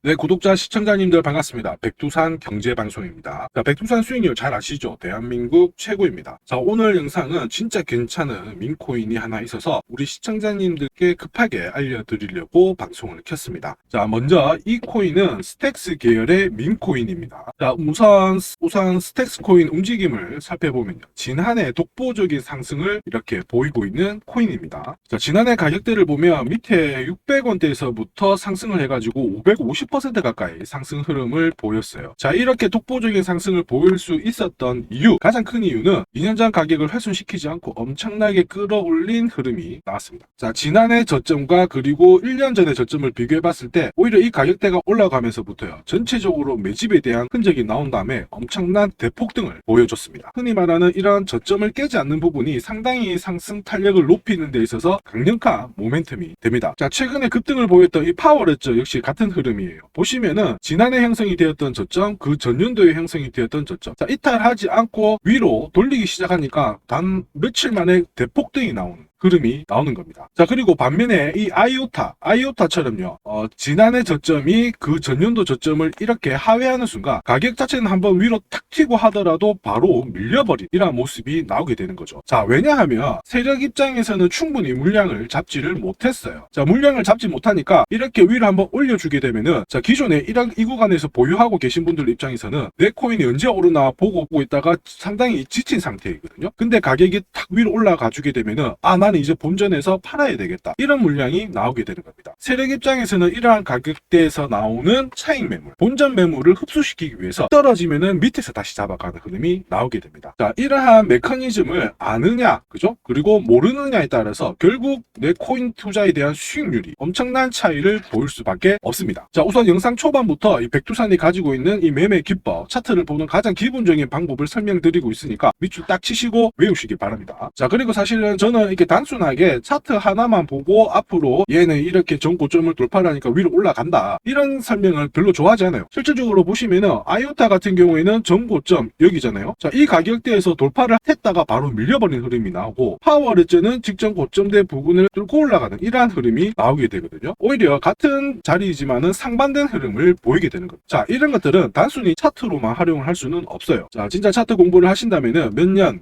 네, 구독자, 시청자님들 반갑습니다. 백두산 경제방송입니다. 자, 백두산 수익률 잘 아시죠? 대한민국 최고입니다. 자, 오늘 영상은 진짜 괜찮은 민코인이 하나 있어서 우리 시청자님들께 급하게 알려드리려고 방송을 켰습니다. 자, 먼저 이 코인은 스택스 계열의 민코인입니다. 자, 우선 스택스 코인 움직임을 살펴보면요. 지난해 독보적인 상승을 이렇게 보이고 있는 코인입니다. 자, 지난해 가격대를 보면 밑에 600원대에서부터 상승을 해가지고 550% 가까이 상승 흐름을 보였어요. 자, 이렇게 독보적인 상승을 보일 수 있었던 이유, 가장 큰 이유는 2년 전 가격을 훼손시키지 않고 엄청나게 끌어올린 흐름이 나왔습니다. 자, 지난해 저점과 그리고 1년 전의 저점을 비교해 봤을 때 오히려 이 가격대가 올라가면서부터요, 전체적으로 매집에 대한 흔적이 나온 다음에 엄청난 대폭등을 보여줬습니다. 흔히 말하는 이런 저점을 깨지 않는 부분이 상당히 상승 탄력을 높이는 데 있어서 강력한 모멘텀이 됩니다. 자, 최근에 급등을 보였던 이 파워레저 역시 같은 흐름이에요. 보시면은 지난해 형성이 되었던 저점, 그 전년도에 형성이 되었던 저점, 자, 이탈하지 않고 위로 돌리기 시작하니까 단 며칠 만에 대폭등이 나오는 흐름이 나오는 겁니다. 자, 그리고 반면에 이 아이오타처럼요, 지난해 저점이 그 전년도 저점을 이렇게 하회하는 순간 가격 자체는 한번 위로 탁 튀고 하더라도 바로 밀려버린 이런 모습이 나오게 되는 거죠. 자, 왜냐하면 세력 입장에서는 충분히 물량을 잡지를 못했어요. 자, 물량을 잡지 못하니까 이렇게 위로 한번 올려주게 되면은, 자, 기존에 이 구간에서 보유하고 계신 분들 입장에서는 내 코인이 언제 오르나 보고 있다가 상당히 지친 상태이거든요. 근데 가격이 탁 위로 올라가 주게 되면은, 나는 이제 본전에서 팔아야 되겠다, 이런 물량이 나오게 되는 겁니다. 세력 입장에서는 이러한 가격대에서 나오는 차익 매물, 본전 매물을 흡수시키기 위해서 떨어지면은 밑에서 다시 잡아가는 흐름이 나오게 됩니다. 자, 이러한 메커니즘을 아느냐, 그죠? 그리고 모르느냐에 따라서 결국 내 코인 투자에 대한 수익률이 엄청난 차이를 보일 수밖에 없습니다. 자, 우선 영상 초반부터 이 백두산이 가지고 있는 이 매매 기법, 차트를 보는 가장 기본적인 방법을 설명드리고 있으니까 밑줄 딱 치시고 외우시기 바랍니다. 자, 그리고 사실은 저는 이렇게 단순하게 차트 하나만 보고 앞으로 얘는 이렇게 전고점을 돌파하니까 위로 올라간다, 이런 설명을 별로 좋아하지 않아요. 실질적으로 보시면은 아이오타 같은 경우에는 전고점 여기잖아요. 자, 이 가격대에서 돌파를 했다가 바로 밀려버린 흐름이 나오고, 파워레저는 직전 고점대 부근을 뚫고 올라가는 이러한 흐름이 나오게 되거든요. 오히려 같은 자리이지만은 상반된 흐름을 보이게 되는 겁니다. 자, 이런 것들은 단순히 차트로만 활용을 할 수는 없어요. 자, 진짜 차트 공부를 하신다면은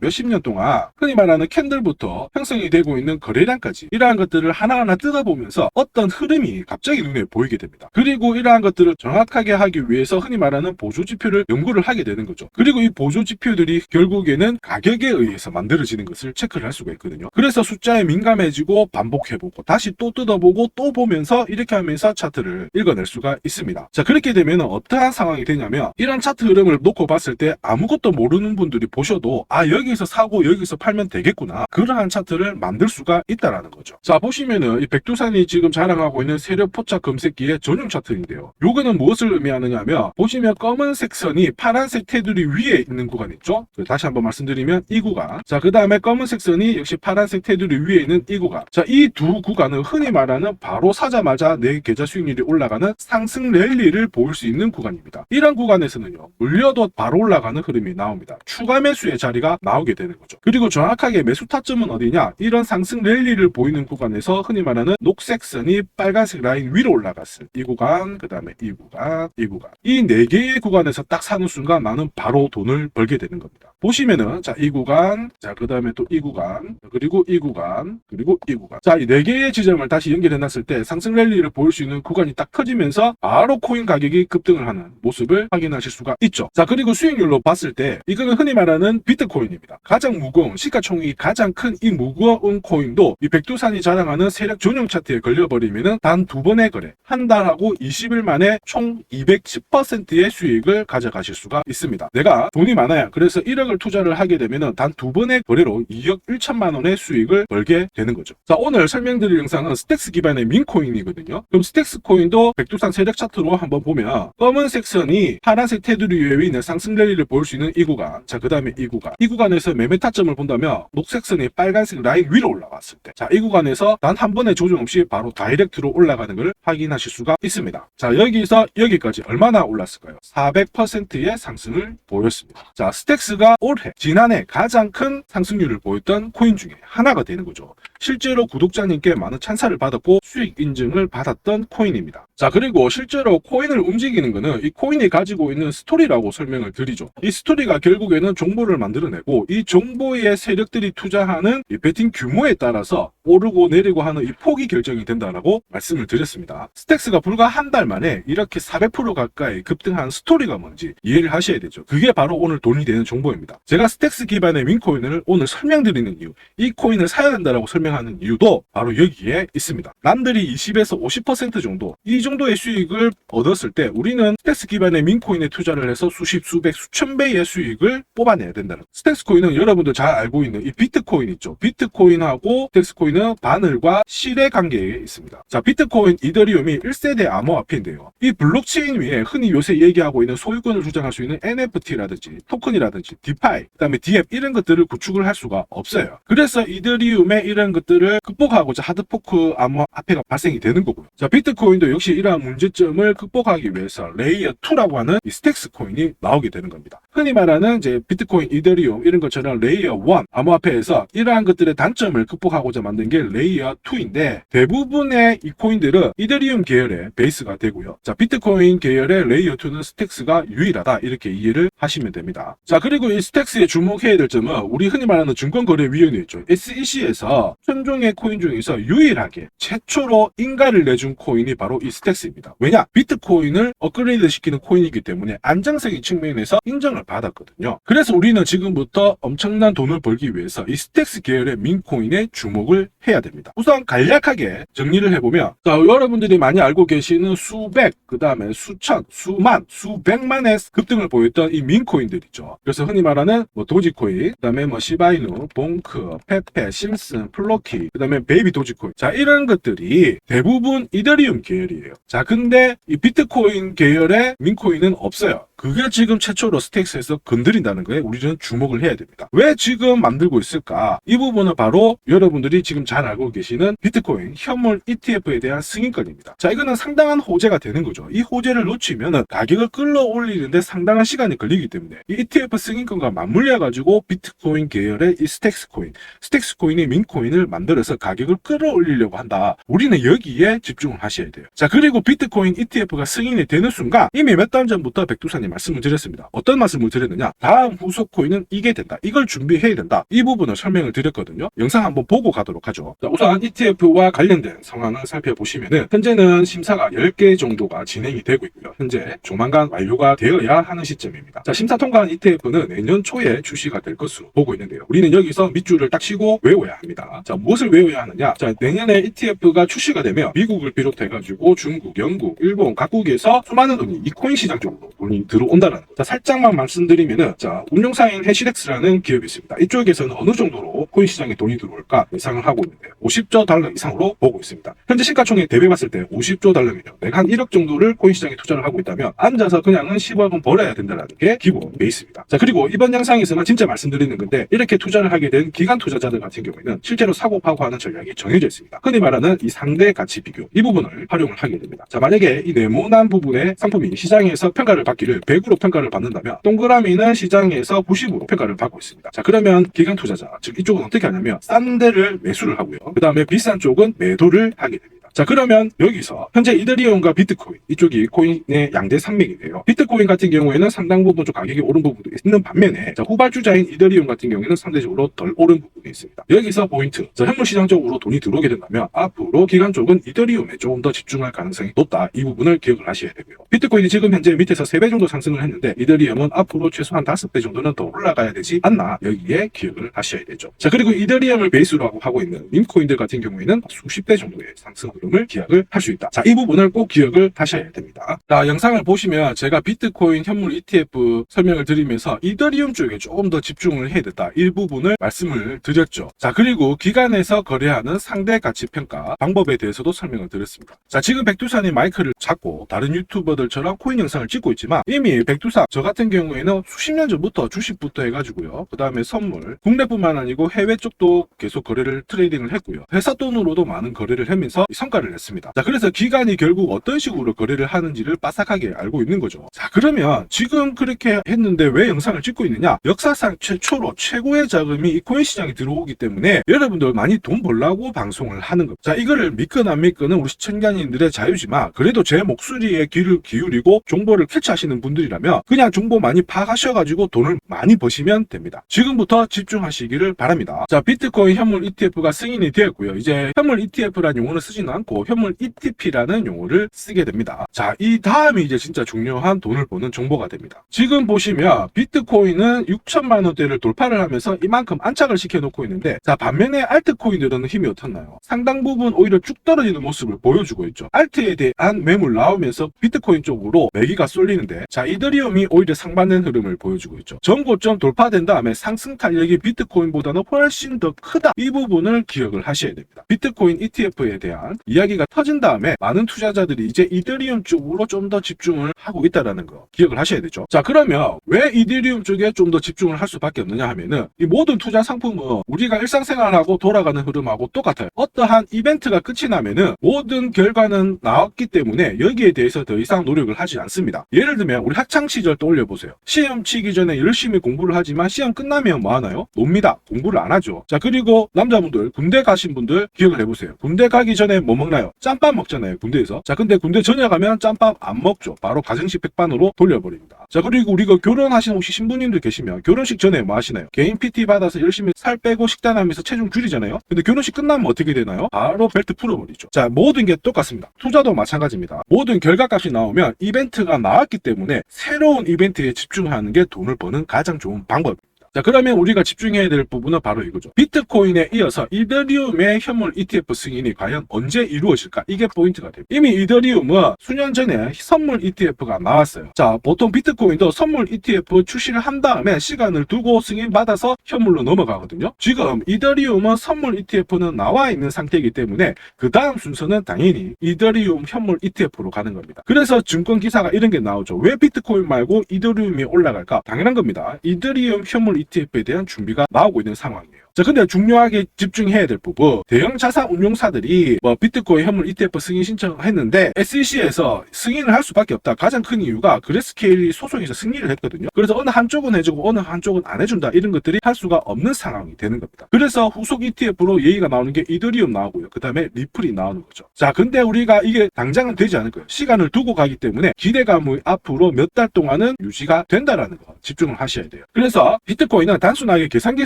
몇십 년 동안 흔히 말하는 캔들부터 형성이 되고 있는 거래량까지 이러한 것들을 하나하나 뜯어보면서 어떤 흐름이 갑자기 눈에 보이게 됩니다. 그리고 이러한 것들을 정확하게 하기 위해서 흔히 말하는 보조지표를 연구를 하게 되는 거죠. 그리고 이 보조지표들이 결국에는 가격에 의해서 만들어지는 것을 체크를 할 수가 있거든요. 그래서 숫자에 민감해지고 반복해보고 다시 또 뜯어보고 또 보면서 이렇게 하면서 차트를 읽어낼 수가 있습니다. 자, 그렇게 되면 어떠한 상황이 되냐면, 이런 차트 흐름을 놓고 봤을 때 아무것도 모르는 분들이 보셔도 여기서 사고 여기서 팔면 되겠구나, 그러한 차트를 만들 수가 있다라는 거죠. 자, 보시면은 이 백두산이 지금 자랑하고 있는 세력 포착 검색기의 전용 차트인데요. 요거는 무엇을 의미하느냐면, 보시면 검은색 선이 파란색 테두리 위에 있는 구간 있죠. 다시 한번 말씀드리면 이 구간, 자, 그 다음에 검은색 선이 역시 파란색 테두리 위에 있는 이 구간. 자, 이 두 구간은 흔히 말하는 바로 사자마자 내 계좌 수익률이 올라가는 상승 랠리를 보일 수 있는 구간입니다. 이런 구간에서는요, 물려도 바로 올라가는 흐름이 나옵니다. 추가 매수의 자리가 나오게 되는 거죠. 그리고 정확하게 매수 타점은 어디냐, 이런 상승 랠리를 보이는 구간에서 흔히 말하는 녹색 선이 빨간색 라인 위로 올라갔을 이 구간, 그 다음에 이 구간, 이 구간, 이 네 개의 구간에서 딱 사는 순간 나는 바로 돈을 벌게 되는 겁니다. 보시면은, 자, 이 구간, 자, 그 다음에 또 이 구간, 그리고 이 구간, 그리고 이 구간. 자, 이 네 개의 지점을 다시 연결해 놨을 때 상승 랠리를 보일 수 있는 구간이 딱 터지면서 바로 코인 가격이 급등을 하는 모습을 확인하실 수가 있죠. 자, 그리고 수익률로 봤을 때 이거는 흔히 말하는 비트코인입니다. 가장 무거운, 시가총액이 가장 큰 이 무거운 코인도 이 백두산이 자랑하는 세력 전용 차트에 걸려버리면은 단 두 번의 거래, 한 달하고 20일 만에 총 210%의 수익을 가져가실 수가 있습니다. 내가 돈이 많아요, 그래서 1억을 투자를 하게 되면은 단 두 번의 거래로 2억 1천만 원의 수익을 벌게 되는 거죠. 자, 오늘 설명드릴 영상은 스택스 기반의 민코인이거든요. 그럼 스택스 코인도 백두산 세력 차트로 한번 보면, 검은색 선이 파란색 테두리 위에 있는 상승 랠리를 보일 수 있는 이 구간, 자, 그 다음에 이 구간에서 매매 타점을 본다면 녹색 선이 빨간색 라인 위로 올라갔을 때, 자, 이 구간에서 단 한 번의 조정 없이 바로 다이렉트로 올라가는 걸 확인하실 수가 있습니다. 자, 여기서 여기까지 얼마나 올랐을까요? 400%의 상승을 보였습니다. 자, 스택스가 올해 지난해 가장 큰 상승률을 보였던 코인 중에 하나가 되는 거죠. 실제로 구독자님께 많은 찬사를 받았고 수익 인증을 받았던 코인입니다. 자, 그리고 실제로 코인을 움직이는 거는 이 코인이 가지고 있는 스토리라고 설명을 드리죠. 이 스토리가 결국에는 정보를 만들어내고 이 정보의 세력들이 투자하는 이 베팅 규모에 따라서 오르고 내리고 하는 이 폭이 결정이 된다라고 말씀을 드렸습니다. 스택스가 불과 한 달 만에 이렇게 400% 가까이 급등한 스토리가 뭔지 이해를 하셔야 되죠. 그게 바로 오늘 돈이 되는 정보입니다. 제가 스택스 기반의 민코인을 오늘 설명드리는 이유, 이 코인을 사야 된다라고 설명하는 이유도 바로 여기에 있습니다. 남들이 20에서 50% 정도, 이 정도의 수익을 얻었을 때 우리는 스택스 기반의 민코인에 투자를 해서 수십, 수백, 수천 배의 수익을 뽑아내야 된다는. 스택스 코인은 여러분들 잘 알고 있는 이 비트코인 있죠. 비트코인하고 스택스 코인은 바늘과 실의 관계에 있습니다. 자, 비트코인, 이더리움이 1세대 암호화폐인데요. 이 블록체인 위에 흔히 요새 얘기하고 있는 소유권을 주장할 수 있는 NFT라든지 토큰이라든지 디파이, 그다음에 DF 이런 것들을 구축을 할 수가 없어요. 그래서 이더리움의 이런 것들을 극복하고자 하드포크 암호화폐가 발생이 되는 거고요. 자, 비트코인도 역시 이러한 문제점을 극복하기 위해서 레이어 2라고 하는 이 스택스 코인이 나오게 되는 겁니다. 흔히 말하는 이제 비트코인, 이더리움 이런 것처럼 레이어 1 암호화폐에서 이러한 것들의 단점을 극복하고자 만든 게 레이어 2인데 대부분의 이 코인들은 이더리움 계열의 베이스가 되고요. 자, 비트코인 계열의 레이어 2는 스택스가 유일하다 이렇게 이해를 하시면 됩니다. 자, 그리고 이 스택스에 주목해야 될 점은 우리 흔히 말하는 증권거래위원회 있죠. SEC에서 천종의 코인 중에서 유일하게 최초로 인가를 내준 코인이 바로 이 스택스입니다. 왜냐? 비트코인을 업그레이드 시키는 코인이기 때문에 안정성의 측면에서 인정을 받았거든요. 그래서 우리는 지금부터 엄청난 돈을 벌기 위해서 이 스택스 계열의 민코인에 주목을 해야 됩니다. 우선 간략하게 정리를 해보면, 자, 여러분들이 많이 알고 계시는 수백, 그 다음에 수천, 수만, 수백만의 급등을 보였던 이 민코인들 있죠. 그래서 흔히 말하는 도지코인, 그 다음에 시바이누, 봉크, 페페, 심슨, 플로키, 그 다음에 베이비 도지코인. 자, 이런 것들이 대부분 이더리움 계열이에요. 자, 근데 이 비트코인 계열의 민코인은 없어요. 그게 지금 최초로 스택스에서 건드린다는 거에 우리는 주목을 해야 됩니다. 왜 지금 만들고 있을까? 이 부분은 바로 여러분들이 지금 잘 알고 계시는 비트코인 현물 ETF에 대한 승인권입니다. 자, 이거는 상당한 호재가 되는 거죠. 이 호재를 놓치면 가격을 끌어올리는데 상당한 시간이 걸리기 때문에 이 ETF 승인권과 맞물려 가지고 비트코인 계열의 이 스택스 코인이 민코인을 만들어서 가격을 끌어올리려고 한다. 우리는 여기에 집중을 하셔야 돼요. 자, 그리고 비트코인 ETF가 승인이 되는 순간 이미 몇 달 전부터 백두산이 말씀을 드렸습니다. 어떤 말씀을 드렸느냐? 다음 후속 코인은 이게 된다. 이걸 준비해야 된다. 이 부분을 설명을 드렸거든요. 영상 한번 보고 가도록 하죠. 자, 우선 ETF와 관련된 상황을 살펴보시면은 현재는 심사가 10개 정도가 진행이 되고 있고요. 현재 조만간 완료가 되어야 하는 시점입니다. 자, 심사 통과한 ETF는 내년 초에 출시가 될 것으로 보고 있는데요. 우리는 여기서 밑줄을 딱 치고 외워야 합니다. 자, 무엇을 외워야 하느냐? 자, 내년에 ETF가 출시가 되면 미국을 비롯해가지고 중국, 영국, 일본 각국에서 수많은 돈이 이 코인 시장 쪽으로 돈이 들어온다는 거. 자, 살짝만 말씀드리면은, 자, 운용사인 해시덱스라는 기업이 있습니다. 이쪽에서는 어느 정도로 코인 시장에 돈이 들어올까 예상을 하고 있는데요. 50조 달러 이상으로 보고 있습니다. 현재 시가총액 대비 봤을 때 50조 달러면요. 내가 한 1억 정도를 코인 시장에 투자를 하고 있다면 앉아서 그냥은 10억은 벌어야 된다는 게 기본 베이스입니다. 자, 그리고 이번 영상에서는 진짜 말씀드리는 건데 이렇게 투자를 하게 된 기관 투자자들 같은 경우에는 실제로 사고파고 하는 전략이 정해져 있습니다. 흔히 말하는 이 상대 가치 비교, 이 부분을 활용을 하게 됩니다. 자, 만약에 이 네모난 부분의 상품이 시장에서 평가를 받기를 100으로 평가를 받는다면 동그라미는 시장에서 90으로 평가를 받고 있습니다. 자, 그러면 기관 투자자, 즉 이쪽은 어떻게 하냐면 싼 데를 매수를 하고요. 그 다음에 비싼 쪽은 매도를 하게 됩니다. 자, 그러면 여기서 현재 이더리움과 비트코인 이쪽이 코인의 양대 산맥이에요. 비트코인 같은 경우에는 상당 부분 좀 가격이 오른 부분도 있는 반면에, 자, 후발주자인 이더리움 같은 경우에는 상대적으로 덜 오른 부분이 있습니다. 여기서 포인트, 자, 현물 시장 쪽으로 돈이 들어오게 된다면 앞으로 기관 쪽은 이더리움에 조금 더 집중할 가능성이 높다. 이 부분을 기억을 하셔야 되고요. 비트코인이 지금 현재 밑에서 3배 정도 상승을 했는데 이더리움은 앞으로 최소한 5배 정도는 더 올라가야 되지 않나, 여기에 기억을 하셔야 되죠. 자, 그리고 이더리움을 베이스로 하고 있는 민코인들 같은 경우에는 수십 배 정도의 상승을 흐름을 기억을 할 수 있다. 자, 이 부분을 꼭 기억을 하셔야 됩니다. 자, 영상을 보시면 제가 비트코인 현물 ETF 설명을 드리면서 이더리움 쪽에 조금 더 집중을 해야 된다. 이 부분을 말씀을 드렸죠. 자, 그리고 기관에서 거래하는 상대 가치 평가 방법에 대해서도 설명을 드렸습니다. 자, 지금 백두산이 마이크를 잡고 다른 유튜버들처럼 코인 영상을 찍고 있지만 이미 백두산 저 같은 경우에는 수십 년 전부터 주식부터 해가지고요. 그 다음에 선물, 국내뿐만 아니고 해외 쪽도 계속 거래를 트레이딩을 했고요. 회사 돈으로도 많은 거래를 하면서 성과를 냈습니다. 자, 그래서 기관이 결국 어떤 식으로 거래를 하는지를 빠삭하게 알고 있는 거죠. 자, 그러면 지금 그렇게 했는데 왜 영상을 찍고 있느냐? 역사상 최초로 최고의 자금이 이 코인 시장에 들어오기 때문에 여러분들 많이 돈 벌라고 방송을 하는 겁니다. 자, 이거를 믿건 안 믿건은 우리 시청자님들의 자유지만 그래도 제 목소리에 귀를 기울이고 정보를 캐치하시는 분들이라면 그냥 정보 많이 파악하셔가지고 돈을 많이 버시면 됩니다. 지금부터 집중하시기를 바랍니다. 자, 비트코인 현물 ETF가 승인이 되었고요. 이제 현물 ETF라는 용어를 쓰지는 않고 현물 ETP라는 용어를 쓰게 됩니다. 자, 이 다음이 이제 진짜 중요한 돈을 버는 정보가 됩니다. 지금 보시면 비트코인은 6천만 원대를 돌파를 하면서 이만큼 안착을 시켜놓고 있는데, 자, 반면에 알트코인들은 힘이 어떻나요? 상당 부분 오히려 쭉 떨어지는 모습을 보여주고 있죠. 알트에 대한 매물 나오면서 비트코인 쪽으로 매기가 쏠리는데, 자, 이더리움이 오히려 상반된 흐름을 보여주고 있죠. 전고점 돌파된 다음에 상승 탄력이 비트코인보다는 훨씬 더 크다. 이 부분을 기억을 하셔야 됩니다. 비트코인 ETF에 대한 이야기가 터진 다음에 많은 투자자들이 이제 이더리움 쪽으로 좀 더 집중을 하고 있다는 거 기억을 하셔야 되죠. 자, 그러면 왜 이더리움 쪽에 좀 더 집중을 할 수밖에 없느냐 하면은 이 모든 투자 상품은 우리가 일상생활하고 돌아가는 흐름하고 똑같아요. 어떠한 이벤트가 끝이 나면은 모든 결과는 나왔기 때문에 여기에 대해서 더 이상 노력을 하지 않습니다. 예를 들면 우리 학창 시절 떠올려 보세요. 시험 치기 전에 열심히 공부를 하지만 시험 끝나면 뭐 하나요? 놉니다. 공부를 안 하죠. 자, 그리고 남자분들 군대 가신 분들 기억을 해보세요. 군대 가기 전에 뭐 먹나요? 짬밥 먹잖아요, 군대에서. 자, 근데 군대 전역하면 짬밥 안 먹죠. 바로 가정식 백반으로 돌려버립니다. 자, 그리고 우리가 결혼하신 혹시 신부님들 계시면 결혼식 전에 뭐 하시나요? 개인 PT 받아서 열심히 살 빼고 식단하면서 체중 줄이잖아요. 근데 결혼식 끝나면 어떻게 되나요? 바로 벨트 풀어버리죠. 자, 모든 게 똑같습니다. 투자도 마찬가지입니다. 모든 결과값이 나오면 이벤트가 나왔기 때문에 새로운 이벤트에 집중하는 게 돈을 버는 가장 좋은 방법입니다. 자, 그러면 우리가 집중해야 될 부분은 바로 이거죠. 비트코인에 이어서 이더리움의 현물 ETF 승인이 과연 언제 이루어질까? 이게 포인트가 됩니다. 이미 이더리움은 수년 전에 선물 ETF가 나왔어요. 자, 보통 비트코인도 선물 ETF 출시를 한 다음에 시간을 두고 승인받아서 현물로 넘어가거든요. 지금 이더리움은 선물 ETF는 나와 있는 상태이기 때문에 그 다음 순서는 당연히 이더리움 현물 ETF로 가는 겁니다. 그래서 증권 기사가 이런 게 나오죠. 왜 비트코인 말고 이더리움이 올라갈까? 당연한 겁니다. 이더리움 현물 ETF에 대한 준비가 나오고 있는 상황이에요. 자, 근데 중요하게 집중해야 될 부분, 대형 자산 운용사들이 비트코인 현물 ETF 승인 신청을 했는데 SEC에서 승인을 할 수밖에 없다. 가장 큰 이유가 그레스케일이 소속해서 승인을 했거든요. 그래서 어느 한쪽은 해주고 어느 한쪽은 안 해준다. 이런 것들이 할 수가 없는 상황이 되는 겁니다. 그래서 후속 ETF로 얘기가 나오는 게 이더리움 나오고요. 그 다음에 리플이 나오는 거죠. 자, 근데 우리가 이게 당장은 되지 않을 거예요. 시간을 두고 가기 때문에 기대감의 앞으로 몇 달 동안은 유지가 된다라는 거 집중을 하셔야 돼요. 그래서 비트코인은 단순하게 계산기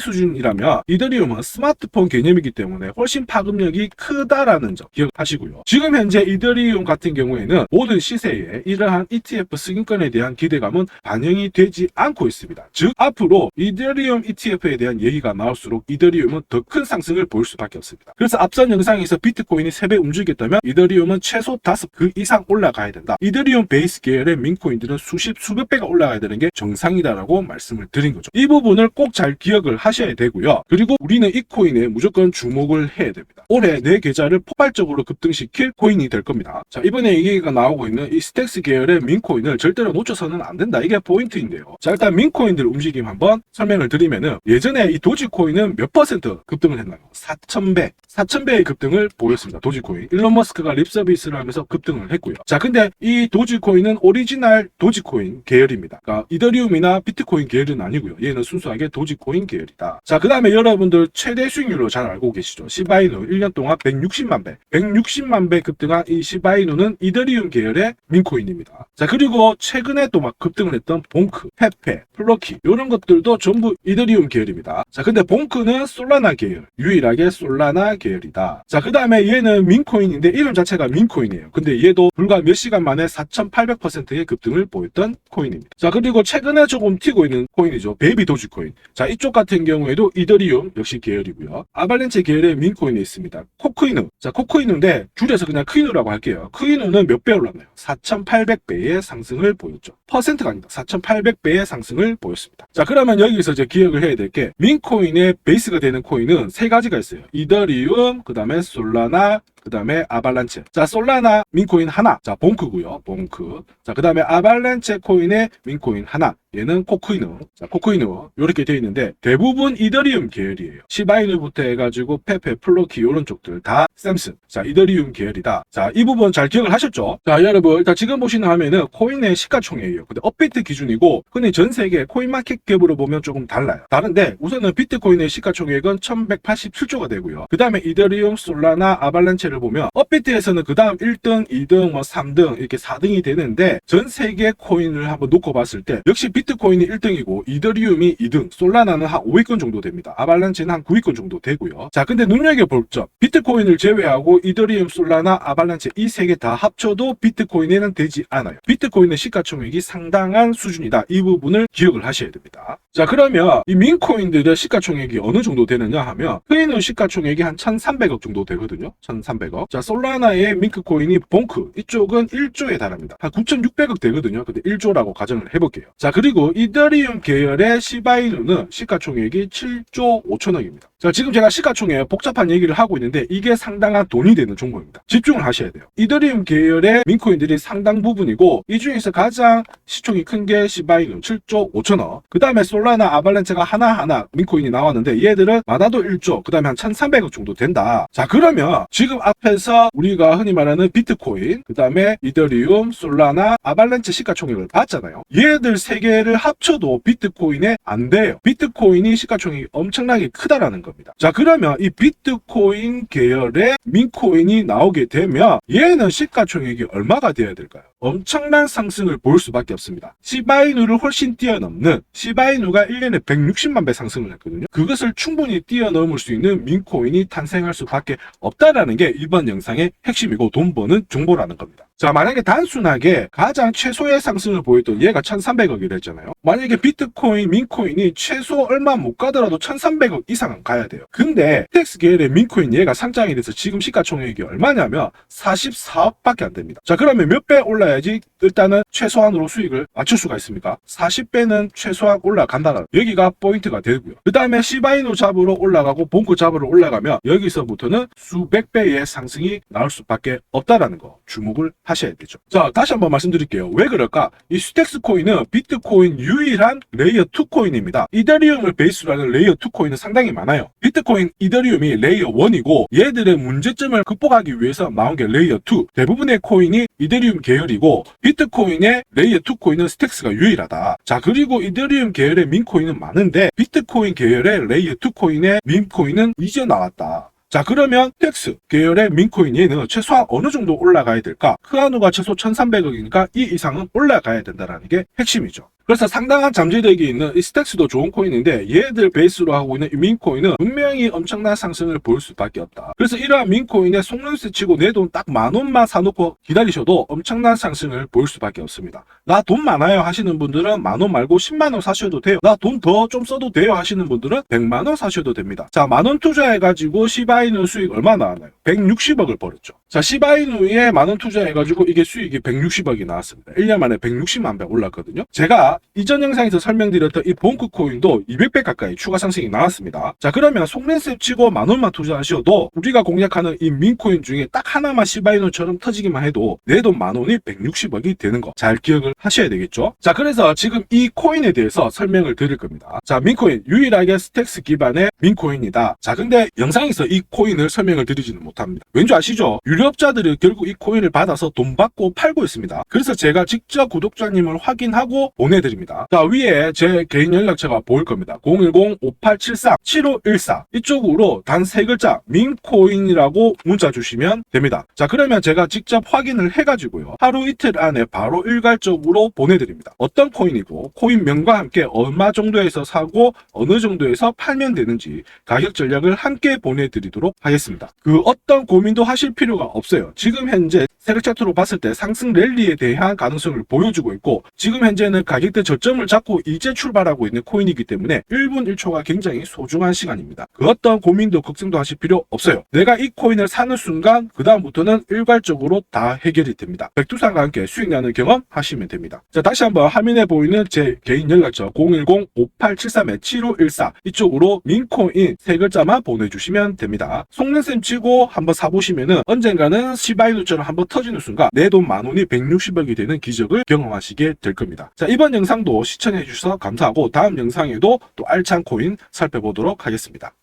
수준이라면 이더리움은 스마트폰 개념이기 때문에 훨씬 파급력이 크다라는 점 기억하시고요. 지금 현재 이더리움 같은 경우에는 모든 시세에 이러한 ETF 승인권에 대한 기대감은 반영이 되지 않고 있습니다. 즉 앞으로 이더리움 ETF에 대한 얘기가 나올수록 이더리움은 더 큰 상승을 보일 수밖에 없습니다. 그래서 앞선 영상에서 비트코인이 3배 움직였다면 이더리움은 최소 5그 이상 올라가야 된다. 이더리움 베이스 계열의 민코인들은 수백 배가 올라가야 되는 게 정상이다라고 말씀을 드린 거죠. 이 부분을 꼭 잘 기억을 하셔야 되고요. 그리고 우리는 이 코인에 무조건 주목을 해야 됩니다. 올해 내 계좌를 폭발적으로 급등시킬 코인이 될 겁니다. 자, 이번에 얘기가 나오고 있는 이 스택스 계열의 민코인을 절대로 놓쳐서는 안 된다. 이게 포인트인데요. 자, 일단 민코인들 움직임 한번 설명을 드리면은 예전에 이 도지코인은 몇 퍼센트 급등을 했나요? 4,000배. 4,000배의 급등을 보였습니다. 도지코인. 일론 머스크가 립 서비스를 하면서 급등을 했고요. 자, 근데 이 도지코인은 오리지널 도지코인 계열입니다. 그러니까 이더리움이나 비트코인 계열은 아니고요. 얘는 순수하게 도지코인 계열이다. 자, 그 다음에 여러분들 최대 수익률로 잘 알고 계시죠. 시바이누 1년 동안 160만 배. 160만 배 급등한 이 시바이누는 이더리움 계열의 민코인입니다. 자, 그리고 최근에 또 막 급등을 했던 봉크, 페페, 플러키 이런 것들도 전부 이더리움 계열입니다. 자, 근데 봉크는 솔라나 계열. 유일하게 솔라나 계열이다. 자, 그 다음에 얘는 민코인인데 이름 자체가 민코인이에요. 근데 얘도 불과 몇 시간 만에 4,800%의 급등을 보였던 코인입니다. 자, 그리고 최근에 조금 튀고 있는 코인이죠. 베이비 도지코인. 자, 이쪽 같은 경우에도 이더리움 이더리움 역시 계열이고요. 아발렌체 계열의 민코인이 있습니다. 코크이누. 자, 코크이누인데 줄여서 그냥 크이누라고 할게요. 크이누는 몇 배 올랐나요? 4,800배의 상승을 보였죠. 퍼센트가 아니다. 4,800배의 상승을 보였습니다. 자, 그러면 여기서 이제 기억을 해야 될 게 민코인의 베이스가 되는 코인은 세 가지가 있어요. 이더리움, 그 다음에 솔라나, 그 다음에 아발란체. 자, 솔라나 민코인 하나. 자, 봉크고요. 봉크. 자, 그 다음에 아발란체 코인의 민코인 하나. 얘는 코크이누. 자, 코크이누. 요렇게 되어 있는데 대부분 이더리움 계열이에요. 시바이누부터 해가지고 페페, 플로키 이런 쪽들 다 샘슨. 자, 이더리움 계열이다. 자, 이 부분 잘 기억을 하셨죠? 자, 여러분 일단 지금 보시는 화면은 코인의 시가총액이에요. 근데 업비트 기준이고 근데 전 세계 코인마켓캡으로 보면 조금 달라요. 다른데 우선은 비트코인의 시가총액은 1187조가 되고요. 그 다음에 이더리움, 솔라나, 아발란체를 보면 업비트에서는 그 다음 1등, 2등, 3등 이렇게 4등이 되는데 전 세계 코인을 한번 놓고 봤을 때 역시 비트코인이 1등이고 이더리움이 2등, 솔라나는 한 5위권 정도 됩니다. 아발란체는 한 9위권 정도 되고요. 자, 근데 눈여겨볼 점, 비트코인을 제외하고 이더리움, 솔라나, 아발란체 이 세 개 다 합쳐도 비트코인에는 되지 않아요. 비트코인의 시가총액이 상당한 수준이다. 이 부분을 기억을 하셔야 됩니다. 자, 그러면 이 민코인들의 시가총액이 어느 정도 되느냐 하면 크이누 시가총액이 한 1,300억 정도 되거든요. 1,300억. 자, 솔라나의 민크코인이 봉크 이쪽은 1조에 달합니다. 한 9,600억 되거든요. 근데 1조라고 가정을 해볼게요. 자, 그리고 이더리움 계열의 시바이누는 시가총액이 7조 5천억입니다. 자, 지금 제가 시가총액 복잡한 얘기를 하고 있는데 이게 상당한 돈이 되는 종목입니다. 집중을 하셔야 돼요. 이더리움 계열의 민코인들이 상당 부분이고 이 중에서 가장 시총이 큰 게 시바이누 7조 5천억. 그 다음에 솔라나, 아발란체가 하나하나 민코인이 나왔는데 얘들은 많아도 1조, 그 다음에 한 1,300억 정도 된다. 자, 그러면 지금 앞에서 우리가 흔히 말하는 비트코인, 그 다음에 이더리움, 솔라나, 아발란체 시가총액을 봤잖아요. 얘들 세 개를 합쳐도 비트코인에 안 돼요. 비트코인이 시가총액이 엄청나게 크다라는 겁니다. 자, 그러면 이 비트코인 계열의 민코인이 나오게 되면 얘는 시가총액이 얼마가 돼야 될까요? 엄청난 상승을 볼 수밖에 없습니다. 시바이누를 훨씬 뛰어넘는, 시바이누가 1년에 160만 배 상승을 했거든요. 그것을 충분히 뛰어넘을 수 있는 민코인이 탄생할 수밖에 없다라는 게 이번 영상의 핵심이고 돈 버는 정보라는 겁니다. 자, 만약에 단순하게 가장 최소의 상승을 보였던 얘가 1,300억이라 했잖아요. 만약에 비트코인, 민코인이 최소 얼마 못 가더라도 1,300억 이상은 가야 돼요. 근데 스택스 계열의 민코인 얘가 상장이 돼서 지금 시가총액이 얼마냐면 44억밖에 안 됩니다. 자, 그러면 몇 배 올라야지 일단은 최소한으로 수익을 맞출 수가 있습니까? 40배는 최소한 올라간다는 여기가 포인트가 되고요. 그 다음에 시바이누 잡으러 올라가고 봉크 잡으러 올라가면 여기서부터는 수백 배의 상승이 나올 수밖에 없다라는 거 주목을 하셔야 되죠. 자, 다시 한번 말씀드릴게요. 왜 그럴까? 이 스택스 코인은 비트코인 유일한 레이어 2 코인입니다. 이더리움을 베이스로 하는 레이어 2 코인은 상당히 많아요. 비트코인, 이더리움이 레이어 1이고 얘들의 문제점을 극복하기 위해서 나온 게 레이어 2. 대부분의 코인이 이더리움 계열이고 비트코인의 레이어 2 코인은 스택스가 유일하다. 자, 그리고 이더리움 계열의 민코인은 많은데 비트코인 계열의 레이어 2 코인의 민코인은 이제 나왔다. 자, 그러면 스택스 계열의 민코인 얘는 최소한 어느 정도 올라가야 될까? 크아누가 최소 1,300억이니까 이 이상은 올라가야 된다는 게 핵심이죠. 그래서 상당한 잠재력이 있는 이 스택스도 좋은 코인인데 얘들 베이스로 하고 있는 이 민코인은 분명히 엄청난 상승을 볼 수밖에 없다. 그래서 이러한 민코인의 속눈썹 치고 내 돈 딱 10,000원만 사놓고 기다리셔도 엄청난 상승을 볼 수밖에 없습니다. 나 돈 많아요 하시는 분들은 10,000원 말고 100,000원 사셔도 돼요. 나 돈 더 좀 써도 돼요 하시는 분들은 1,000,000원 사셔도 됩니다. 자, 10,000원 투자해가지고 시바이누 수익 얼마 나왔나요? 160억을 벌었죠. 자, 시바이누에 10,000원 투자해가지고 이게 수익이 160억이 나왔습니다. 1년 만에 160만 배 올랐거든요. 제가 이전 영상에서 설명드렸던 이 봉크 코인도 200배 가까이 추가 상승이 나왔습니다. 자, 그러면 속눈썹 치고 10,000원만 투자하셔도 우리가 공략하는 이 민코인 중에 딱 하나만 시바이누처럼 터지기만 해도 내 돈 10,000원이 160억이 되는 거 잘 기억을 하셔야 되겠죠. 자, 그래서 지금 이 코인에 대해서 설명을 드릴 겁니다. 자, 민코인 유일하게 스택스 기반의 민코인이다. 자, 근데 영상에서 이 코인을 설명을 드리지는 못합니다. 왠지 아시죠? 유료업자들이 결국 이 코인을 받아서 돈 받고 팔고 있습니다. 그래서 제가 직접 구독자님을 확인하고 보내드립니다. 자, 위에 제 개인 연락처가 보일 겁니다. 010-5873-7514 이쪽으로 단 3글자 민코인이라고 문자 주시면 됩니다. 자, 그러면 제가 직접 확인을 해가지고요. 하루 이틀 안에 바로 일괄적으로 보내드립니다. 어떤 코인이고 코인명과 함께 얼마 정도에서 사고 어느 정도에서 팔면 되는지 가격 전략을 함께 보내드리도록 하겠습니다. 그 어떤 고민도 하실 필요가 없어요. 지금 현재 세력 차트로 봤을 때 상승 랠리에 대한 가능성을 보여주고 있고, 지금 현재는 가격대 저점을 잡고 이제 출발하고 있는 코인이기 때문에 1분 1초가 굉장히 소중한 시간입니다. 그 어떤 고민도 걱정도 하실 필요 없어요. 내가 이 코인을 사는 순간 그 다음부터는 일괄적으로 다 해결이 됩니다. 백두산과 함께 수익 나는 경험 하시면 됩니다. 자, 다시 한번 화면에 보이는 제 개인 연락처 010-5873-7514 이쪽으로 민코인 세 글자만 보내주시면 됩니다. 속는셈 치고 한번 사보시면은 언젠가는 시바이누처럼 한번 터지는 순간 내 돈 10,000원이 160억이 되는 기적을 경험하시게 될 겁니다. 자, 이번 영상도 시청해 주셔서 감사하고 다음 영상에도 또 알찬 코인 살펴보도록 하겠습니다.